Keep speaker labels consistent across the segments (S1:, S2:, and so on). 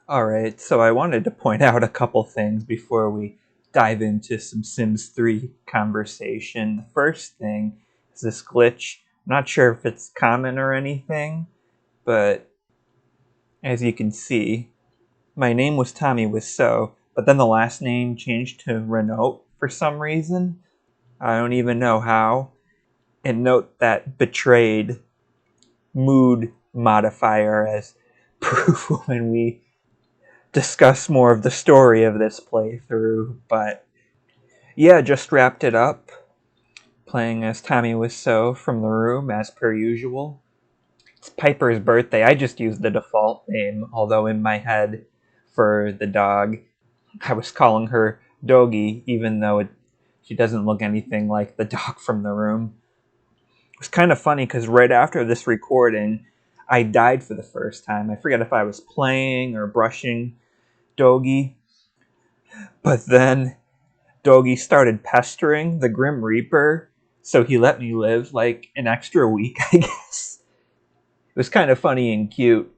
S1: Alright, so I wanted to point out a couple things before we dive into some Sims 3 conversation. The first thing is this glitch. I'm not sure if it's common or anything, but as you can see, my name was Tommy Wiseau, but then the last name changed to Renault for some reason. I don't even know how. And note that betrayed mood modifier as proof when we discuss more of the story of this playthrough. But yeah, just wrapped it up, playing as Tommy Wiseau from the room as per usual. It's Piper's birthday. I just used the default name, although in my head for the dog, I was calling her Doggy, even though she doesn't look anything like the dog from the room. It was kind of funny because right after this recording, I died for the first time. I forget if I was playing or brushing Doggy, but then Doggy started pestering the Grim Reaper, so he let me live like an extra week, I guess. It was kind of funny and cute,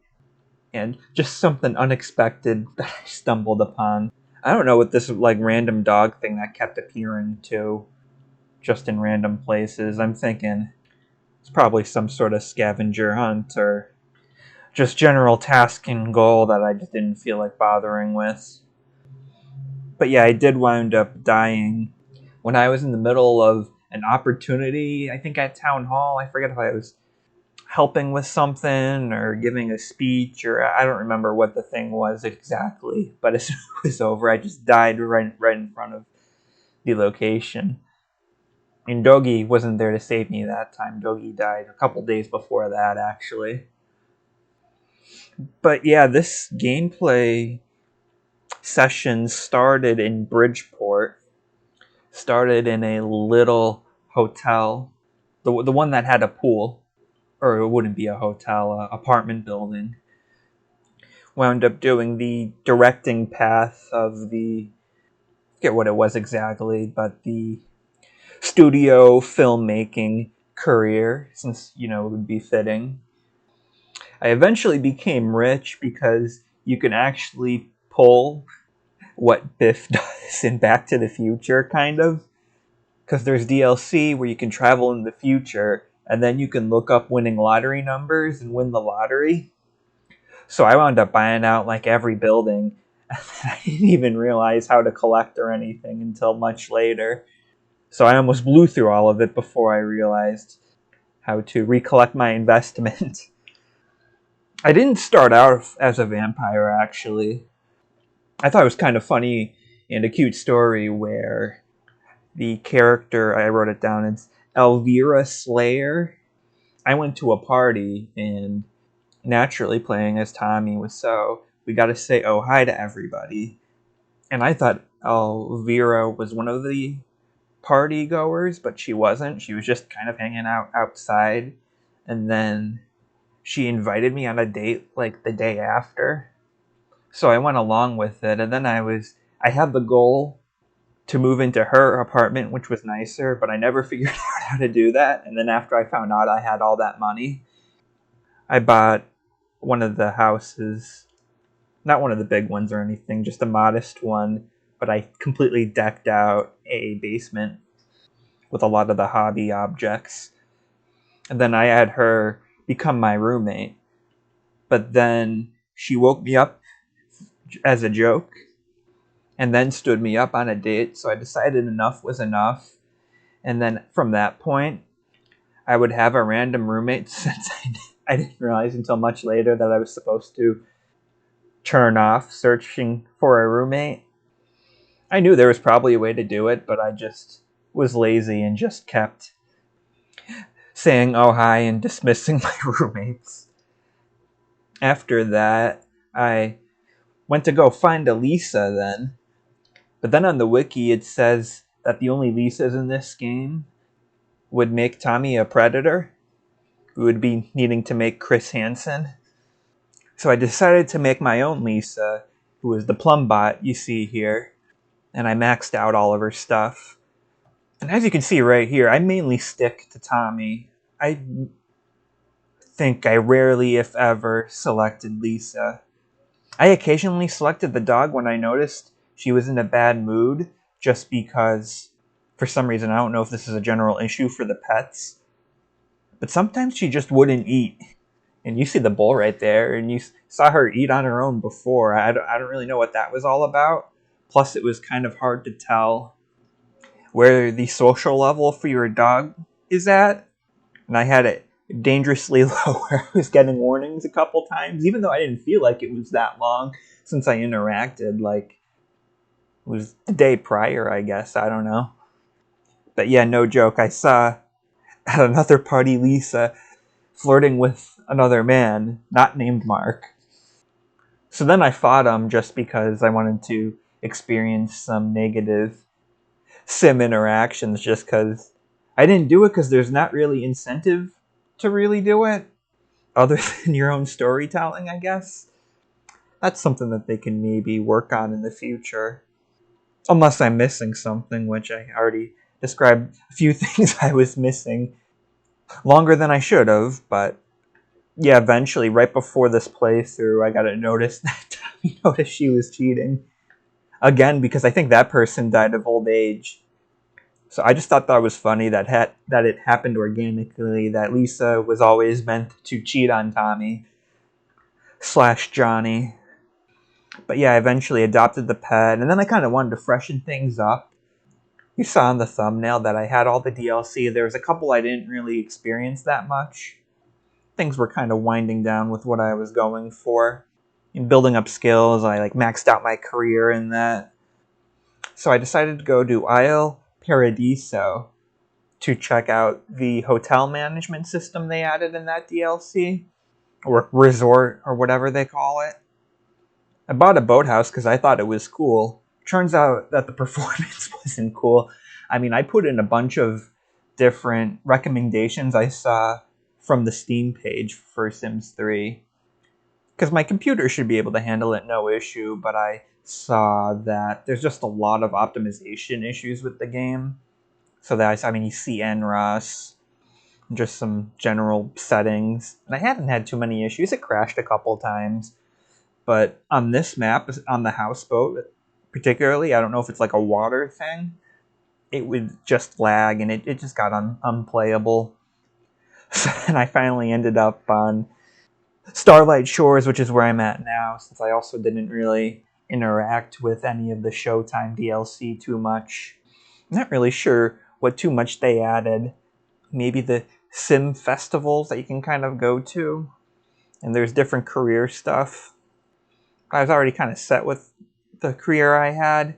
S1: and just something unexpected that I stumbled upon. I don't know what this like random dog thing that kept appearing to, just in random places. I'm thinking it's probably some sort of scavenger hunt or just general task and goal that I just didn't feel like bothering with. But yeah, I did wind up dying when I was in the middle of an opportunity, I think at Town Hall. I forget if I was helping with something or giving a speech, or I don't remember what the thing was exactly. But as soon as it was over, I just died right in front of the location. And Doggy wasn't there to save me that time. Doggy died a couple days before that, actually. But yeah, this gameplay session started in Bridgeport. Started in a little hotel, the one that had a pool, or it wouldn't be a hotel, apartment building. Wound up doing the directing path of the, I forget what it was exactly, but the studio filmmaking career, since it would be fitting. I eventually became rich because you can actually pull what Biff does in Back to the Future, kind of. Because there's DLC where you can travel in the future and then you can look up winning lottery numbers and win the lottery. So I wound up buying out like every building. I didn't even realize how to collect or anything until much later. So I almost blew through all of it before I realized how to recollect my investment. I didn't start out as a vampire, actually. I thought it was kind of funny and a cute story where the character, I wrote it down, it's Elvira Slayer. I went to a party and naturally playing as Tommy Wiseau, we got to say oh hi to everybody. And I thought Elvira was one of the party goers, but she wasn't. She was just kind of hanging out outside. And then she invited me on a date like the day after. So I went along with it. And then I had the goal to move into her apartment, which was nicer, but I never figured out how to do that. And then after I found out I had all that money, I bought one of the houses, not one of the big ones or anything, just a modest one, but I completely decked out a basement with a lot of the hobby objects. And then I had her become my roommate. But then she woke me up as a joke and then stood me up on a date, so I decided enough was enough. And then from that point, I would have a random roommate since I didn't realize until much later that I was supposed to turn off searching for a roommate. I knew there was probably a way to do it, but I just was lazy and just kept saying oh hi and dismissing my roommates. After that, I went to go find a Lisa then. But then on the wiki it says that the only Lisas in this game would make Tommy a predator. We would be needing to make Chris Hansen. So I decided to make my own Lisa, who is the Plumbot you see here. And I maxed out all of her stuff. And as you can see right here, I mainly stick to Tommy. I think I rarely, if ever, selected Lisa. I occasionally selected the dog when I noticed she was in a bad mood, just because, for some reason, I don't know if this is a general issue for the pets, but sometimes she just wouldn't eat. And you see the bowl right there, and you saw her eat on her own before. I don't really know what that was all about. Plus, it was kind of hard to tell where the social level for your dog is at. And I had it dangerously low where I was getting warnings a couple times, even though I didn't feel like it was that long since I interacted. Like, it was the day prior, I guess. I don't know. But yeah, no joke. I saw at another party Lisa flirting with another man, not named Mark. So then I fought him just because I wanted to experience some negative sim interactions, just because I didn't do it because there's not really incentive to really do it, other than your own storytelling, I guess. That's something that they can maybe work on in the future. Unless I'm missing something, which I already described a few things I was missing longer than I should have, but yeah, eventually, right before this playthrough, I got a notice that Tommy noticed she was cheating. Again, because I think that person died of old age. So I just thought that was funny that it happened organically, that Lisa was always meant to cheat on Tommy / Johnny. But yeah, I eventually adopted the pet, and then I kind of wanted to freshen things up. You saw in the thumbnail that I had all the DLC. There was a couple I didn't really experience that much. Things were kind of winding down with what I was going for. In building up skills, I maxed out my career in that. So I decided to go to Isle Paradiso to check out the hotel management system they added in that DLC, or resort, or whatever they call it. I bought a boathouse because I thought it was cool. Turns out that the performance wasn't cool. I mean, I put in a bunch of different recommendations I saw from the Steam page for Sims 3, because my computer should be able to handle it no issue, but I saw that there's just a lot of optimization issues with the game. So that, I mean, you see NROS, just some general settings, and I haven't had too many issues. It crashed a couple times, but on this map, on the houseboat particularly, I don't know if it's like a water thing, it would just lag, and it just got unplayable. So then I finally ended up on Starlight Shores, which is where I'm at now, since I also didn't really interact with any of the Showtime DLC too much. I'm not really sure what too much they added. Maybe the sim festivals that you can kind of go to, and there's different career stuff. I was already kind of set with the career I had,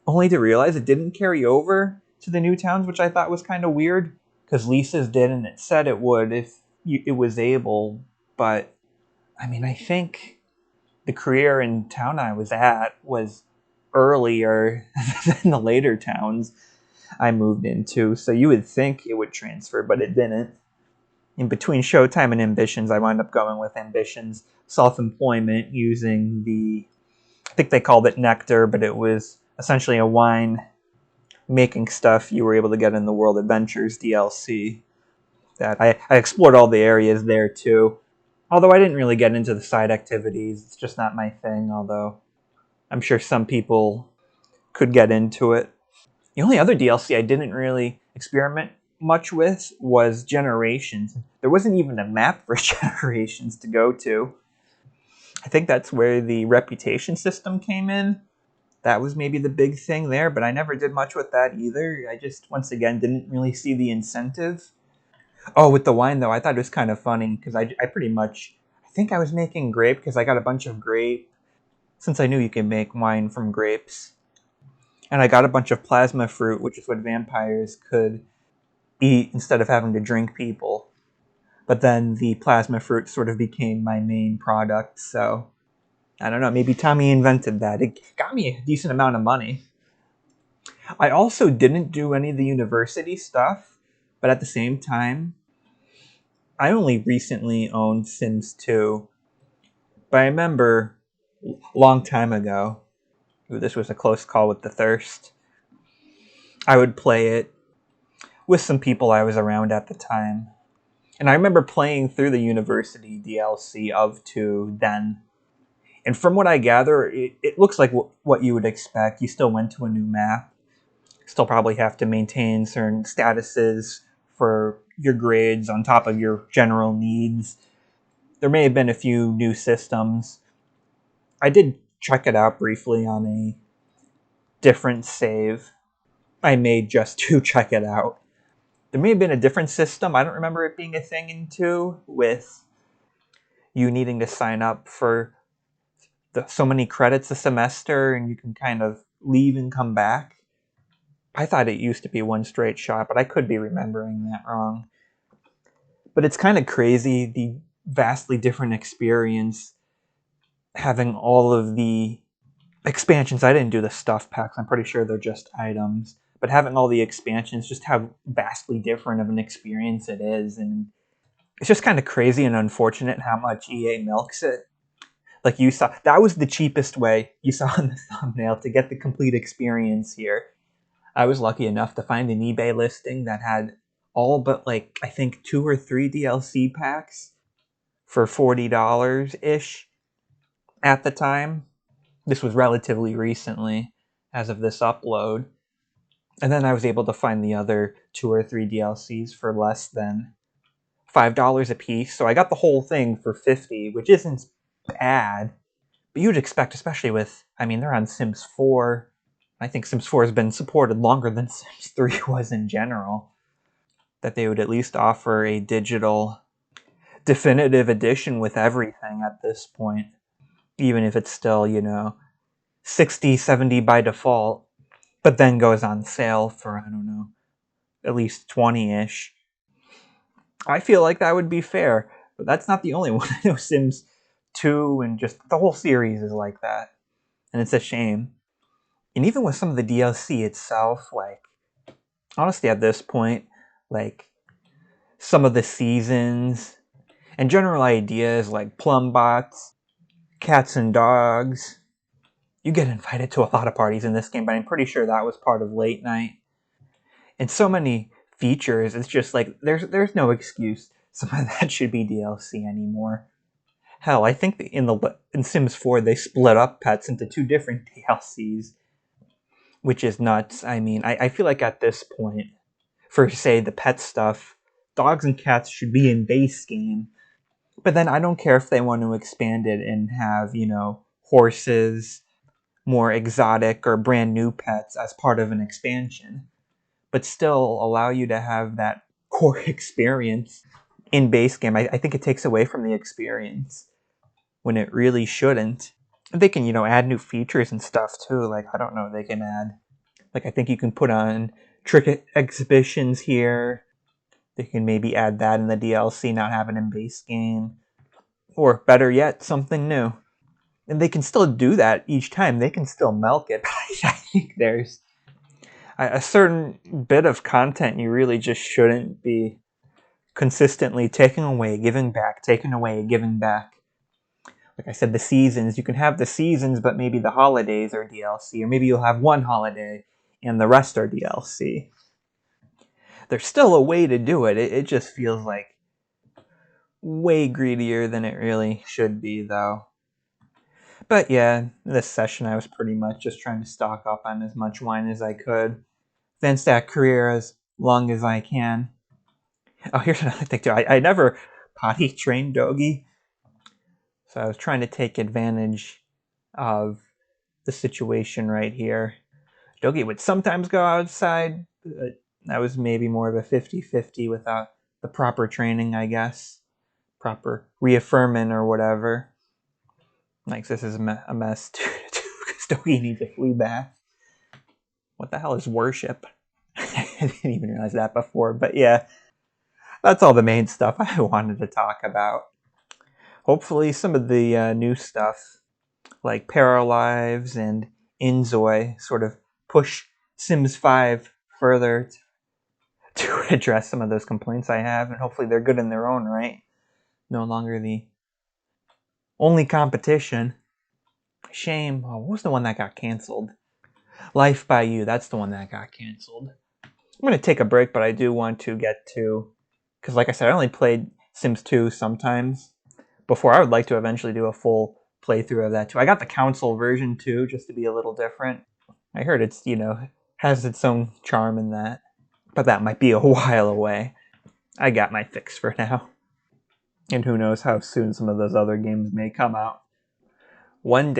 S1: only to realize it didn't carry over to the new towns, which I thought was kind of weird, because Lisa's did, and it said it would if it was able, but I mean, I think the career in town I was at was earlier than the later towns I moved into, so you would think it would transfer, but it didn't. In between Showtime and Ambitions, I wound up going with Ambitions Self-Employment using I think they called it Nectar, but it was essentially a wine making stuff you were able to get in the World Adventures DLC. That I explored all the areas there too. Although I didn't really get into the side activities, it's just not my thing, although I'm sure some people could get into it. The only other DLC I didn't really experiment much with was Generations. There wasn't even a map for Generations to go to. I think that's where the reputation system came in. That was maybe the big thing there, but I never did much with that either. I just, once again, didn't really see the incentive. Oh, with the wine, though, I thought it was kind of funny, because I pretty much, I think I was making grape, because I got a bunch of grape, since I knew you could make wine from grapes. And I got a bunch of plasma fruit, which is what vampires could eat instead of having to drink people. But then the plasma fruit sort of became my main product, so I don't know, maybe Tommy invented that. It got me a decent amount of money. I also didn't do any of the university stuff, but at the same time, I only recently owned Sims 2. But I remember a long time ago, this was a close call with the thirst, I would play it with some people I was around at the time. And I remember playing through the university DLC of 2 then. And from what I gather, it looks like what you would expect. You still went to a new map. Still probably have to maintain certain statuses for your grades on top of your general needs. There may have been a few new systems. I did check it out briefly on a different save I made just to check it out. There may have been a different system. I don't remember it being a thing in 2 with you needing to sign up for so many credits a semester and you can kind of leave and come back. I thought it used to be one straight shot, but I could be remembering that wrong. But it's kind of crazy, the vastly different experience having all of the expansions. I didn't do the stuff packs. I'm pretty sure they're just items. But having all the expansions, just how vastly different of an experience it is. And it's just kind of crazy and unfortunate how much EA milks it. Like you saw, that was the cheapest way you saw in the thumbnail to get the complete experience here. I was lucky enough to find an eBay listing that had all but like I think 2 or 3 DLC packs for $40-ish at the time. This was relatively recently as of this upload. And then I was able to find the other 2 or 3 DLCs for less than $5 a piece. So I got the whole thing for $50, which isn't bad. But you'd expect, especially with, I mean, they're on Sims 4. I think Sims 4 has been supported longer than Sims 3 was in general, that they would at least offer a digital definitive edition with everything at this point, even if it's still, 60, 70 by default, but then goes on sale for, I don't know, at least 20-ish. I feel like that would be fair, but that's not the only one. I know Sims 2 and just the whole series is like that, and it's a shame. And even with some of the DLC itself, like, honestly at this point, like, some of the seasons and general ideas like Plumbots, cats and dogs, you get invited to a lot of parties in this game, but I'm pretty sure that was part of Late Night. And so many features, it's just like, there's no excuse some of that should be DLC anymore. Hell, I think in Sims 4 they split up pets into 2 different DLCs, which is nuts. I mean, I feel like at this point, for say the pet stuff, dogs and cats should be in base game. But then I don't care if they want to expand it and have, horses, more exotic or brand new pets as part of an expansion. But still allow you to have that core experience in base game. I think it takes away from the experience when it really shouldn't. They can, add new features and stuff too. Like, I don't know, they can add, like, I think you can put on trick exhibitions here. They can maybe add that in the DLC, not have it in base game. Or better yet, something new. And they can still do that each time. They can still milk it. But I think there's a certain bit of content you really just shouldn't be consistently taking away, giving back, taking away, giving back. Like I said, the seasons, you can have the seasons, but maybe the holidays are DLC, or maybe you'll have one holiday and the rest are DLC. There's still a way to do it. It just feels like way greedier than it really should be, though. But yeah, this session I was pretty much just trying to stock up on as much wine as I could. Advance that career as long as I can. Oh, here's another thing too. I never potty trained Dogi. So I was trying to take advantage of the situation right here. Dogi would sometimes go outside, but that was maybe more of a 50-50 without the proper training, I guess. Proper reaffirming or whatever. Like, this is a mess too, because Dogi needs a flea bath. What the hell is worship? I didn't even realize that before, but yeah. That's all the main stuff I wanted to talk about. Hopefully some of the new stuff, like Paralives and Inzoi, sort of push Sims 5 further to address some of those complaints I have, and hopefully they're good in their own right. No longer the only competition. Shame. Oh, what was the one that got canceled? Life by You. That's the one that got canceled. I'm going to take a break, but I do want to get to, because like I said, I only played Sims 2 sometimes before. I would like to eventually do a full playthrough of that too. I got the console version too, just to be a little different. I heard it's, has its own charm in that. But that might be a while away. I got my fix for now. And who knows how soon some of those other games may come out. One day